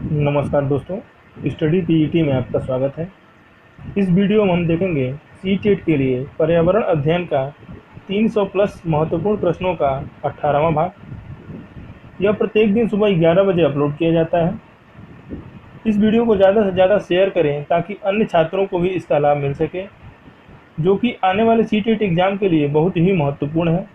नमस्कार दोस्तों, study PET में आपका स्वागत है। इस वीडियो में हम देखेंगे सीटेट के लिए पर्यावरण अध्ययन का 300 प्लस महत्वपूर्ण प्रश्नों का 18वां भाग। यह प्रत्येक दिन सुबह 11 बजे अपलोड किया जाता है। इस वीडियो को ज़्यादा से ज़्यादा शेयर करें ताकि अन्य छात्रों को भी इसका लाभ मिल सके, जो कि आने वाले सीटेट एग्ज़ाम के लिए बहुत ही महत्वपूर्ण है।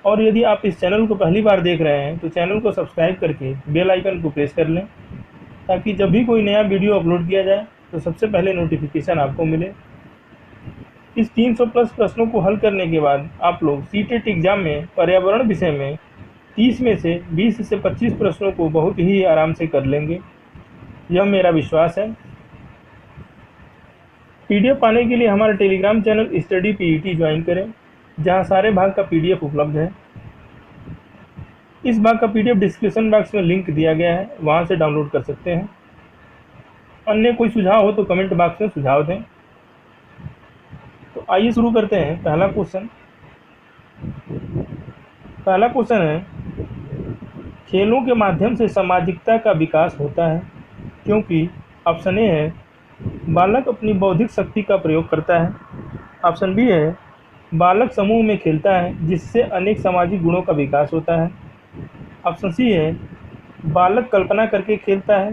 और यदि आप इस चैनल को पहली बार देख रहे हैं तो चैनल को सब्सक्राइब करके बेल आइकन को प्रेस कर लें, ताकि जब भी कोई नया वीडियो अपलोड किया जाए तो सबसे पहले नोटिफिकेशन आपको मिले। इस 300 प्लस प्रश्नों को हल करने के बाद आप लोग सीटेट एग्ज़ाम में पर्यावरण विषय में 30 में से 20 से 25 प्रश्नों को बहुत ही आराम से कर लेंगे, यह मेरा विश्वास है। पीडीएफ पाने के लिए हमारा Telegram channel study PET join करें, जहां सारे भाग का पीडीएफ उपलब्ध है। इस भाग का पीडीएफ डिस्क्रिप्शन बॉक्स में लिंक दिया गया है, वहां से डाउनलोड कर सकते हैं। अन्य कोई सुझाव हो तो कमेंट बॉक्स में सुझाव दें। तो आइए शुरू करते हैं। पहला क्वेश्चन है, खेलों के माध्यम से सामाजिकता का विकास होता है क्योंकि ऑप्शन ए है बालक अपनी बौद्धिक शक्ति का प्रयोग करता है। ऑप्शन बी है बालक समूह में खेलता है जिससे अनेक सामाजिक गुणों का विकास होता है। ऑप्शन सी है बालक कल्पना करके खेलता है।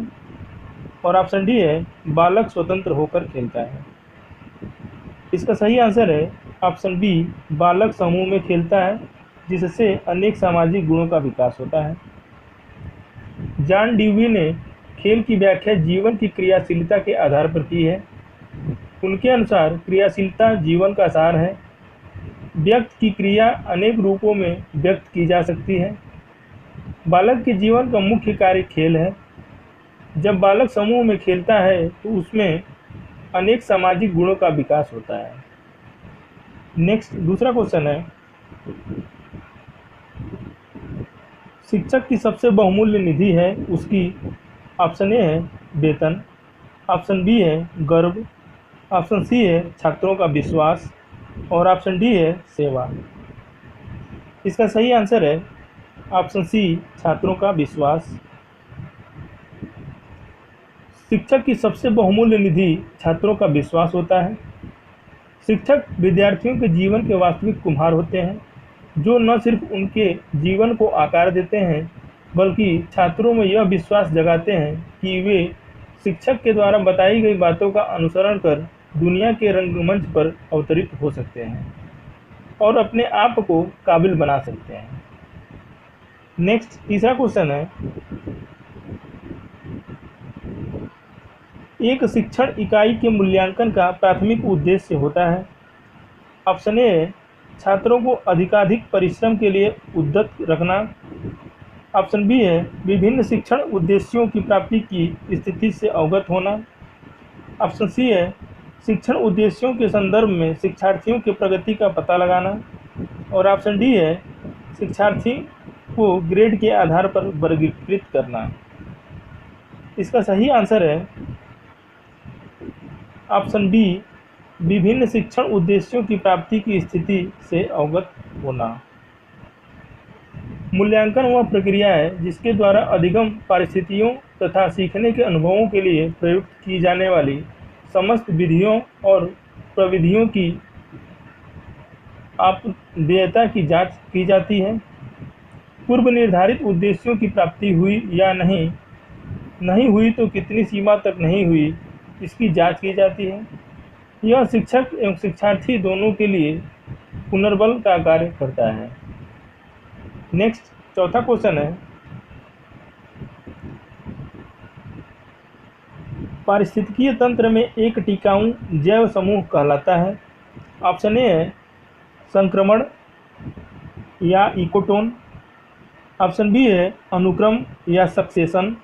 और ऑप्शन डी है बालक स्वतंत्र होकर खेलता है। इसका सही आंसर है ऑप्शन बी, बालक समूह में खेलता है जिससे अनेक सामाजिक गुणों का विकास होता है। जॉन ड्यूवी ने खेल की व्याख्या जीवन की क्रियाशीलता के आधार पर की है। उनके अनुसार क्रियाशीलता जीवन का सार है। व्यक्ति की क्रिया अनेक रूपों में व्यक्त की जा सकती है। बालक के जीवन का मुख्य कार्य खेल है। जब बालक समूह में खेलता है तो उसमें अनेक सामाजिक गुणों का विकास होता है। नेक्स्ट, दूसरा क्वेश्चन है, शिक्षक की सबसे बहुमूल्य निधि है उसकी। ऑप्शन ए है वेतन। ऑप्शन बी है गर्व। ऑप्शन सी है छात्रों का विश्वास। और ऑप्शन डी है सेवा। इसका सही आंसर है ऑप्शन सी, छात्रों का विश्वास। शिक्षक की सबसे बहुमूल्य निधि छात्रों का विश्वास होता है। शिक्षक विद्यार्थियों के जीवन के वास्तविक कुम्हार होते हैं, जो न सिर्फ उनके जीवन को आकार देते हैं बल्कि छात्रों में यह विश्वास जगाते हैं कि वे शिक्षक के द्वारा बताई गई बातों का अनुसरण कर दुनिया के रंगमंच पर अवतरित हो सकते हैं और अपने आप को काबिल बना सकते हैं। नेक्स्ट, तीसरा क्वेश्चन है, एक शिक्षण इकाई के मूल्यांकन का प्राथमिक उद्देश्य होता है। ऑप्शन ए है छात्रों को अधिकाधिक परिश्रम के लिए उद्यत रखना। ऑप्शन बी है विभिन्न शिक्षण उद्देश्यों की प्राप्ति की स्थिति से अवगत होना। ऑप्शन सी है शिक्षण उद्देश्यों के संदर्भ में शिक्षार्थियों की प्रगति का पता लगाना। और ऑप्शन डी है शिक्षार्थी को ग्रेड के आधार पर वर्गीकृत करना। इसका सही आंसर है ऑप्शन बी, विभिन्न शिक्षण उद्देश्यों की प्राप्ति की स्थिति से अवगत होना। मूल्यांकन वह प्रक्रिया है जिसके द्वारा अधिगम परिस्थितियों तथा सीखने के अनुभवों के लिए प्रयुक्त की जाने वाली समस्त विधियों और प्रविधियों की आपदेयता की जांच की जाती है। पूर्व निर्धारित उद्देश्यों की प्राप्ति हुई या नहीं हुई तो कितनी सीमा तक नहीं हुई, इसकी जांच की जाती है। यह शिक्षक एवं शिक्षार्थी दोनों के लिए पुनर्बल का कार्य करता है। नेक्स्ट, चौथा क्वेश्चन है, पारिस्थितिकीय तंत्र में एक टिकाऊ जैव समूह कहलाता है। ऑप्शन ए है संक्रमण या इकोटोन। ऑप्शन बी है अनुक्रम या सक्सेशन।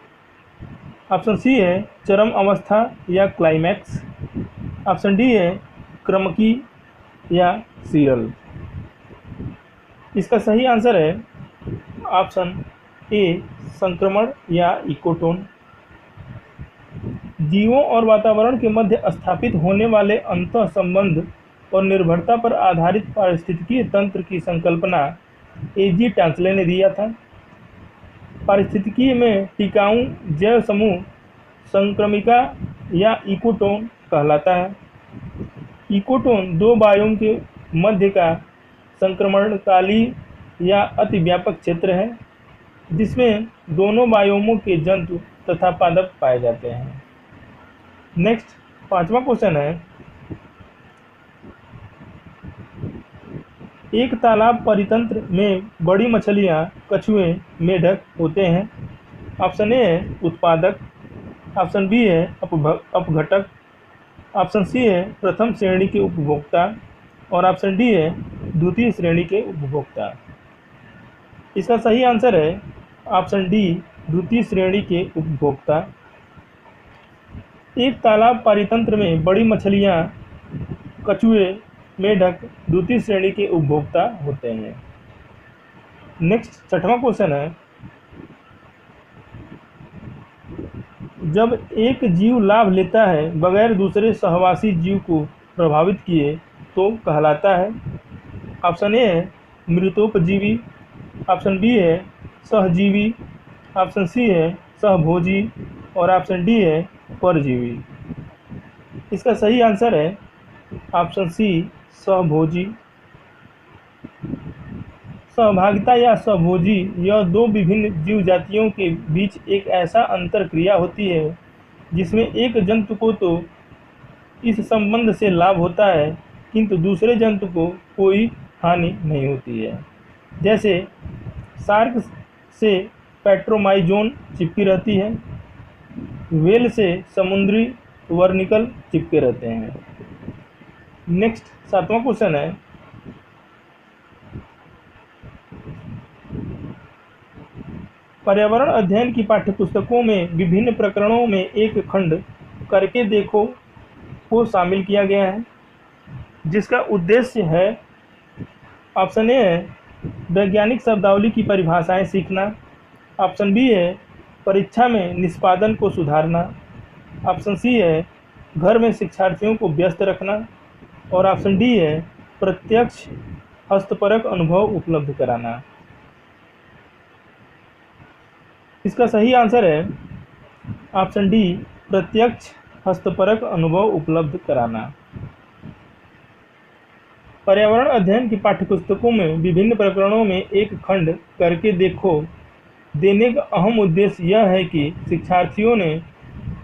ऑप्शन सी है चरम अवस्था या क्लाइमैक्स। ऑप्शन डी है क्रमकी या सीरियल। इसका सही आंसर है ऑप्शन ए, संक्रमण या इकोटोन। जीवों और वातावरण के मध्य स्थापित होने वाले अंतः संबंध और निर्भरता पर आधारित पारिस्थितिकीय तंत्र की संकल्पना ए.जी. टॉन्सले ने दिया था। पारिस्थितिकी में टिकाऊ जैव समूह संक्रमिका या इकोटोन कहलाता है। इकोटोन दो बायोम के मध्य का संक्रमणकाली या अतिव्यापक क्षेत्र है जिसमें दोनों बायोमों के जंतु तथा पादप पाए जाते हैं। नेक्स्ट 5वां क्वेश्चन है, एक तालाब परितंत्र में बड़ी मछलियां कछुए मेढक होते हैं। ऑप्शन ए है उत्पादक, ऑप्शन बी है अपघटक, ऑप्शन सी है प्रथम श्रेणी के उपभोक्ता और ऑप्शन डी है द्वितीय श्रेणी के उपभोक्ता। इसका सही आंसर है ऑप्शन डी, द्वितीय श्रेणी के उपभोक्ता। एक तालाब परितंत्र में बड़ी मछलियां कछुए मेढक द्वितीय श्रेणी के उपभोक्ता होते हैं। नेक्स्ट 6वां क्वेश्चन है, जब एक जीव लाभ लेता है बगैर दूसरे सहवासी जीव को प्रभावित किए तो कहलाता है। ऑप्शन ए है मृतोपजीवी, ऑप्शन बी है सहजीवी, ऑप्शन सी है सहभोजी और ऑप्शन डी है परजीवी। इसका सही आंसर है ऑप्शन सी सहभोजी। सहभागिता या सहभोजी यह दो विभिन्न जीव जातियों के बीच एक ऐसा अंतर क्रिया होती है जिसमें एक जंतु को तो इस संबंध से लाभ होता है किंतु दूसरे जंतु को कोई हानि नहीं होती है। जैसे शार्क से पेट्रोमाइजोन चिपकी रहती है, व्हेल से समुद्री वर्निकल चिपके रहते हैं। नेक्स्ट 7वां क्वेश्चन है, पर्यावरण अध्ययन की पाठ्यपुस्तकों में विभिन्न प्रकरणों में एक खंड करके देखो को शामिल किया गया है जिसका उद्देश्य है ऑप्शन ए है वैज्ञानिक शब्दावली की परिभाषाएं सीखना, ऑप्शन बी है परीक्षा में निष्पादन को सुधारना, ऑप्शन सी है घर में शिक्षार्थियों को व्यस्त रखना और ऑप्शन डी है प्रत्यक्ष हस्तपरक अनुभव उपलब्ध कराना। इसका सही आंसर है ऑप्शन डी, प्रत्यक्ष हस्तपरक अनुभव उपलब्ध कराना। पर्यावरण अध्ययन की पाठ्यपुस्तकों में विभिन्न प्रकरणों में एक खंड करके देखो देने का अहम उद्देश्य यह है कि शिक्षार्थियों ने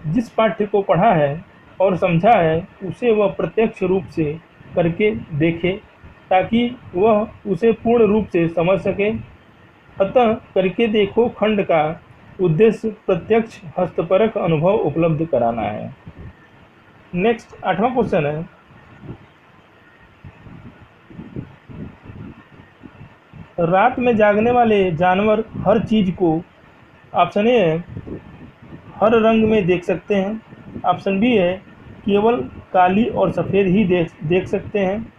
जिस पाठ्य को पढ़ा है और समझा है उसे वह प्रत्यक्ष रूप से करके देखे ताकि वह उसे पूर्ण रूप से समझ सके। अतः करके देखो खंड का उद्देश्य प्रत्यक्ष हस्तपरक अनुभव उपलब्ध कराना है। नेक्स्ट 8वां क्वेश्चन है, रात में जागने वाले जानवर हर चीज को ऑप्शन ए है हर रंग में देख सकते हैं, ऑप्शन बी है केवल काली और सफ़ेद ही देख सकते हैं,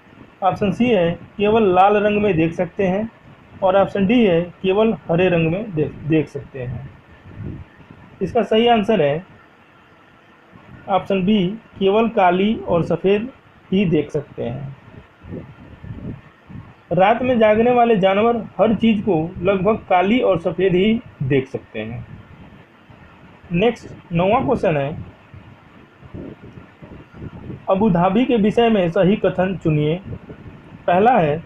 ऑप्शन सी है केवल लाल रंग में देख सकते हैं और ऑप्शन डी है केवल हरे रंग में देख सकते हैं। इसका सही आंसर है ऑप्शन बी, केवल काली और सफ़ेद ही देख सकते हैं। रात में जागने वाले जानवर हर चीज़ को लगभग काली और सफ़ेद ही देख सकते हैं। नेक्स्ट 9वां क्वेश्चन है, अबू धाबी के विषय में सही कथन चुनिए। पहला है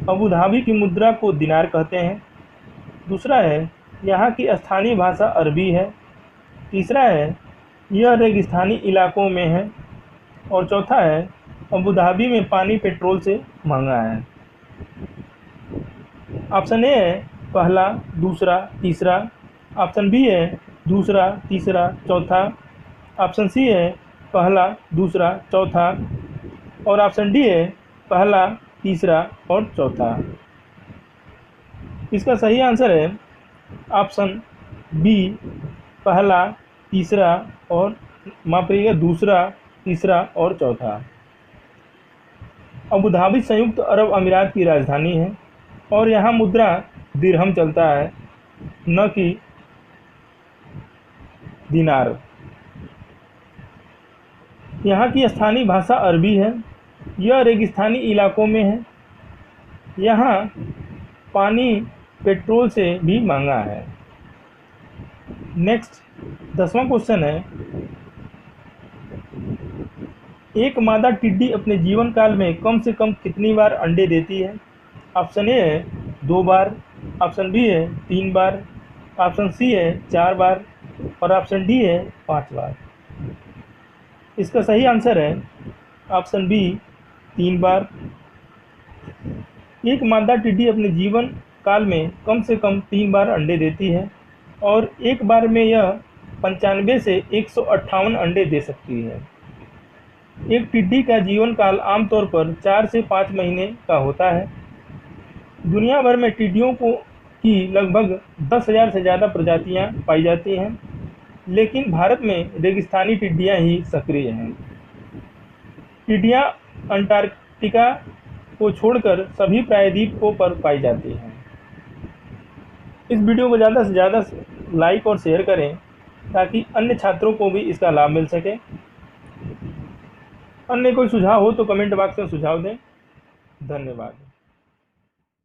अबू धाबी की मुद्रा को दिनार कहते हैं, दूसरा है यहाँ की स्थानीय भाषा अरबी है, तीसरा है यह रेगिस्तानी इलाकों में है और चौथा है अबू धाबी में पानी पेट्रोल से महंगा है। ऑप्शन ए है पहला, दूसरा, तीसरा, ऑप्शन बी है दूसरा, तीसरा, चौथा, ऑप्शन सी है पहला, दूसरा, चौथा और ऑप्शन डी है पहला, तीसरा और चौथा। इसका सही आंसर है ऑप्शन बी, पहला, तीसरा और माफ करिएगा दूसरा, तीसरा और चौथा। अबू धाबी संयुक्त अरब अमीरात की राजधानी है और यहाँ मुद्रा दिरहम चलता है, न कि दिनार। यहाँ की स्थानीय भाषा अरबी है, यह रेगिस्तानी इलाकों में है, यहाँ पानी पेट्रोल से भी महंगा है। नेक्स्ट 10वां क्वेश्चन है, एक मादा टिड्डी अपने जीवन काल में कम से कम कितनी बार अंडे देती है? ऑप्शन ए है 2 बार, ऑप्शन बी है 3 बार, ऑप्शन सी है 4 बार और ऑप्शन डी है 5 बार। इसका सही आंसर है ऑप्शन बी 3 बार। एक मादा टिड्डी अपने जीवन काल में कम से कम 3 बार अंडे देती है और एक बार में यह 95 से 158 अंडे दे सकती है। एक टिड्डी का जीवन काल आमतौर पर 4 से 5 महीने का होता है। दुनिया भर में टिड्डियों की लगभग 10,000 से ज़्यादा प्रजातियां पाई जाती हैं, लेकिन भारत में रेगिस्तानी टिड्डियां ही सक्रिय हैं। टिड्डियां अंटार्कटिका को छोड़कर सभी प्रायद्वीपों पर पाई जाती हैं। इस वीडियो को ज़्यादा से ज़्यादा लाइक और शेयर करें ताकि अन्य छात्रों को भी इसका लाभ मिल सके। अन्य कोई सुझाव हो तो कमेंट बॉक्स में सुझाव दें। धन्यवाद।